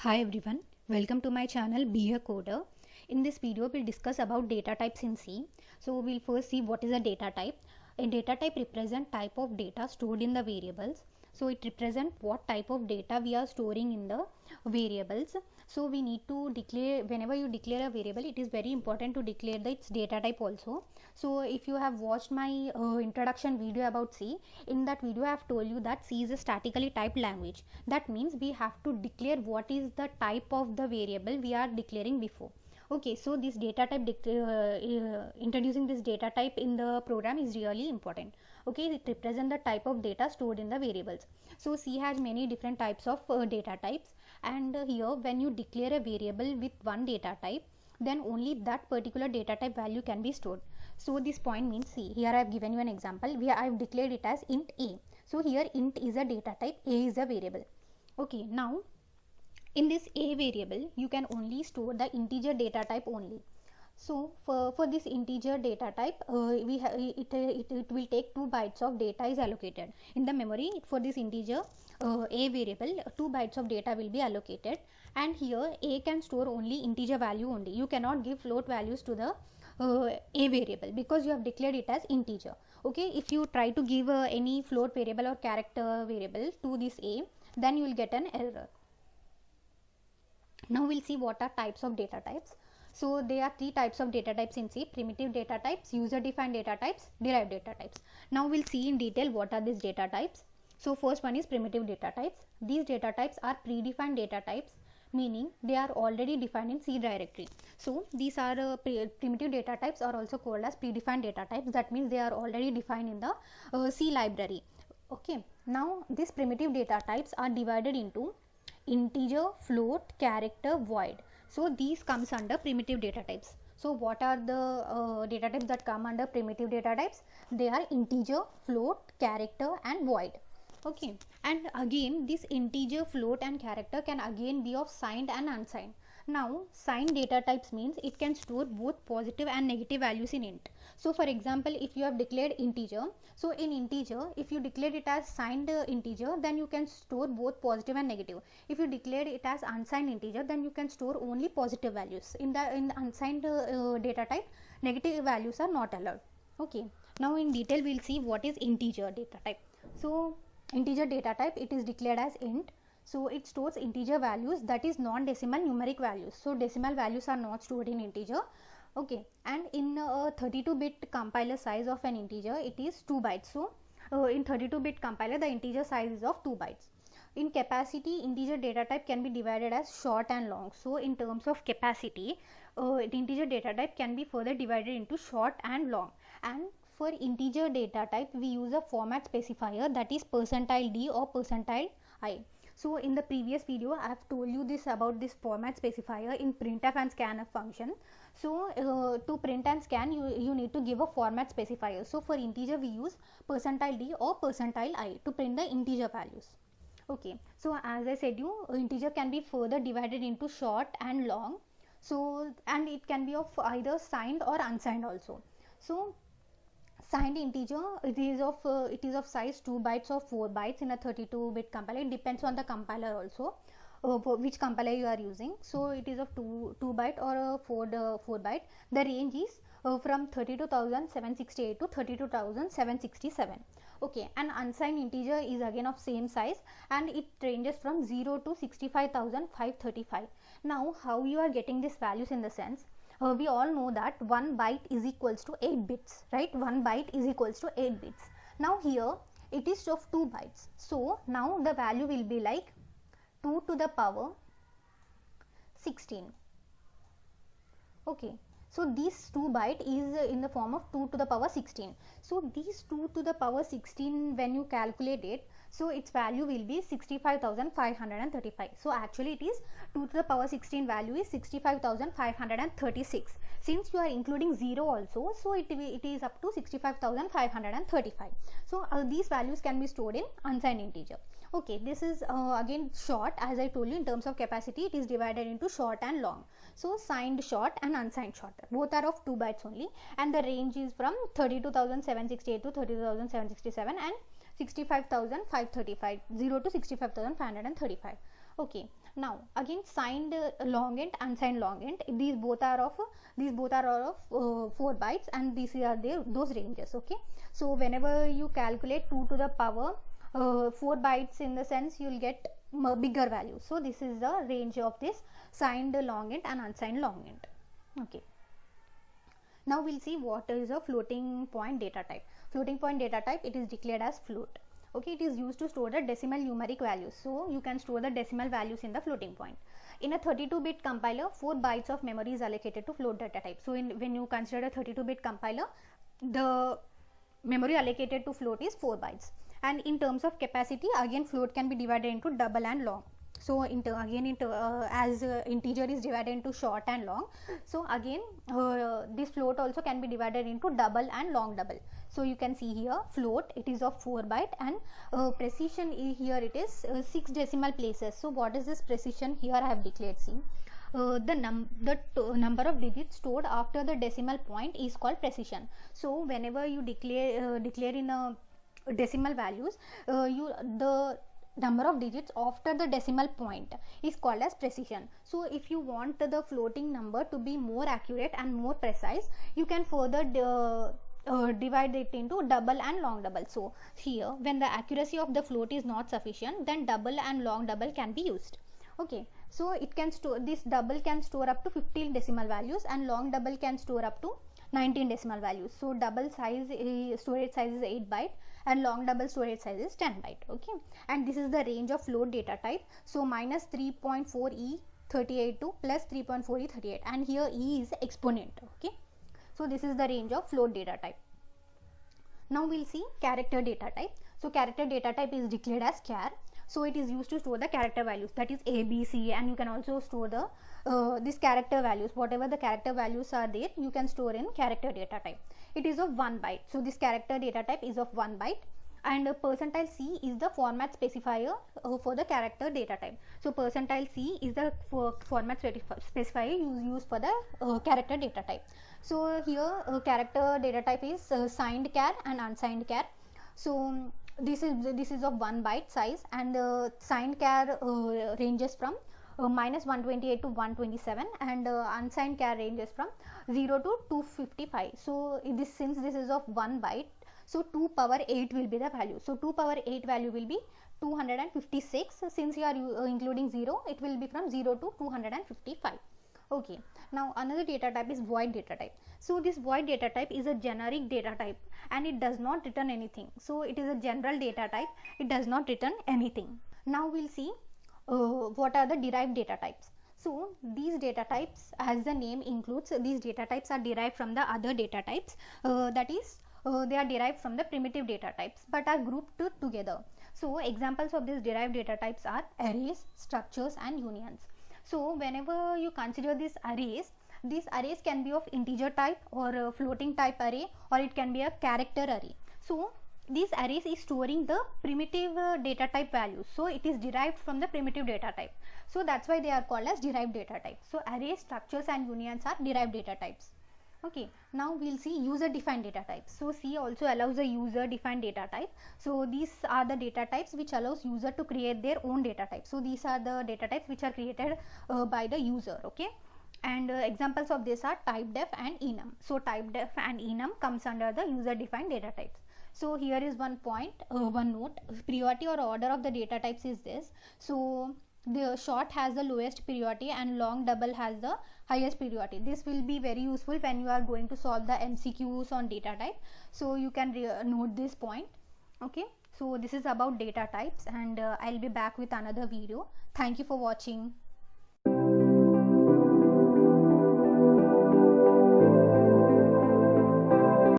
Hi everyone, welcome to my channel Be a Coder. In this video we'll discuss about data types in C. So we'll first see what is a data type. A data type represents type of data stored in the variables. So it represents what type of data we are storing in the variables. So we need to declare, whenever you declare a variable, it is very important to declare its data type also. So if you have watched my introduction video about C, in that video I have told you that C is a statically typed language. That means we have to declare what is the type of the variable we are declaring before. Okay, so this data type introducing this data type in the program is really important. Okay, it represents the type of data stored in the variables. So C has many different types of data types, and here when you declare a variable with one data type, then only that particular data type value can be stored. So this point means, see, here I have given you an example where I have declared it as int a. So here int is a data type, a is a variable. Okay, now in this a variable you can only store the integer data type only. So for this integer data type it will take 2 bytes of data is allocated in the memory. For this integer a variable, 2 bytes of data will be allocated, and here a can store only integer value only. You cannot give float values to the a variable because you have declared it as integer. Okay, if you try to give any float variable or character variable to this a, then you will get an error. Now we'll see what are types of data types. So there are 3 types of data types in C: primitive data types, user defined data types, derived data types. Now we'll see in detail what are these data types. So first one is primitive data types. These data types are predefined data types, meaning they are already defined in C directory. So these are primitive data types are also called as predefined data types. That means they are already defined in the C library. Okay, now these primitive data types are divided into integer, float, character, void. So these comes under primitive data types. So what are the data types that come under primitive data types? They are integer, float, character and void. Okay, and again this integer, float and character can again be of signed and unsigned. Now signed data types means it can store both positive and negative values in int. So for example, if you have declared integer, so in integer if you declared it as signed integer, then you can store both positive and negative. If you declared it as unsigned integer, then you can store only positive values. In the unsigned data type, negative values are not allowed. Okay, now in detail we'll see what is integer data type. So integer data type, it is declared as int. So it stores integer values, that is non-decimal numeric values. So decimal values are not stored in integer. Okay, and in a 32-bit compiler size of an integer, it is 2 bytes. So in 32-bit compiler, the integer size is of 2 bytes. In capacity, integer data type can be divided as short and long. So in terms of capacity, the integer data type can be further divided into short and long. And for integer data type, we use a format specifier, that is %d or %i. So in the previous video I have told you this about this format specifier in printf and scanf function. So to print and scan you need to give a format specifier. So for integer we use %d or %i to print the integer values. Okay, so as I said you, integer can be further divided into short and long. So and it can be of either signed or unsigned also. So signed integer, it is of size 2 bytes or 4 bytes in a 32-bit compiler. It depends on the compiler also, which compiler you are using. So it is of 2 byte or a 4 byte. The range is from 32,768 to 32,767. Okay, and unsigned integer is again of same size, and it ranges from 0 to 65,535. Now how you are getting these values? In the sense, we all know that 1 byte is equals to 8 bits, right? 1 byte is equals to 8 bits. Now here it is of 2 bytes. So now the value will be like 2 to the power 16. Okay, so this 2 byte is in the form of 2 to the power 16. So these 2 to the power 16, when you calculate it, so its value will be 65,535. So actually it is 2 to the power 16 value is 65,536. Since you are including 0 also, so it is up to 65,535. So these values can be stored in unsigned integer. Okay, this is again short. As I told you, in terms of capacity it is divided into short and long. So signed short and unsigned short, both are of 2 bytes only, and the range is from 32,768 to 32,767 and 65,535, 0 to 65,535. Okay, Now again, signed long int, unsigned long int, these both are of 4 bytes, and these are those ranges. Okay, so whenever you calculate 2 to the power 4 bytes, in the sense you will get bigger value. So this is the range of this signed long int and unsigned long int. Okay, now we'll see what is a floating point data type. Floating point data type, it is declared as float. Okay, it is used to store the decimal numeric values, so you can store the decimal values in the floating point. In a 32-bit compiler, 4 bytes of memory is allocated to float data type. So when you consider a 32-bit compiler, the memory allocated to float is 4 bytes. And in terms of capacity, again float can be divided into double and long. So as integer is divided into short and long, so again this float also can be divided into double and long double. So you can see here, float, it is of 4 byte, and precision here it is 6 decimal places. So what is this precision? Here I have declared, see, the number of digits stored after the decimal point is called precision. So whenever you declare in a decimal values, the number of digits after the decimal point is called as precision. So if you want the floating number to be more accurate and more precise, you can further divide it into double and long double. So here, when the accuracy of the float is not sufficient, then double and long double can be used. Okay, so it can store, this double can store up to 15 decimal values, and long double can store up to 19 decimal values. So double size storage size is 8 byte, and long double storage size is 10 byte. Okay, and this is the range of float data type. So minus 3.4 E38 to plus 3.4 E38, and here E is exponent. Okay, so this is the range of float data type. Now we'll see character data type. So character data type is declared as char. So it is used to store the character values, that is A, B, C, and you can also store the this character values. Whatever the character values are there, you can store in character data type. It is of 1 byte. So this character data type is of 1 byte, and percentile C is the format specifier for the character data type. So percentile C is the format specifier used for the character data type. So here character data type is signed char and unsigned char. So this is of 1 byte size, and signed char ranges from minus 128 to 127, and unsigned char ranges from 0 to 255. So since this is of 1 byte, so 2 power 8 will be the value. So 2 power 8 value will be 256. Since you are including 0, it will be from 0 to 255. Okay, now another data type is void data type. So this void data type is a generic data type, and it does not return anything. So it is a general data type, it does not return anything. Now we'll see what are the derived data types. So these data types, as the name includes, these data types are derived from the other data types, that is they are derived from the primitive data types, but are grouped together. So examples of these derived data types are arrays, structures, and unions. So whenever you consider these arrays can be of integer type or a floating type array, or it can be a character array. So these arrays is storing the primitive data type values, so it is derived from the primitive data type. So that's why they are called as derived data type. So arrays, structures, and unions are derived data types. Okay, now we'll see user defined data types. So C also allows a user defined data type. So these are the data types which allows user to create their own data type. So these are the data types which are created by the user. Okay, and examples of this are typedef and enum. So typedef and enum comes under the user defined data types. So here is one point, one note, priority or order of the data types is this. So the short has the lowest priority and long double has the highest priority. This will be very useful when you are going to solve the MCQs on data type. So you can note this point. Okay, so this is about data types, and I'll be back with another video. Thank you for watching.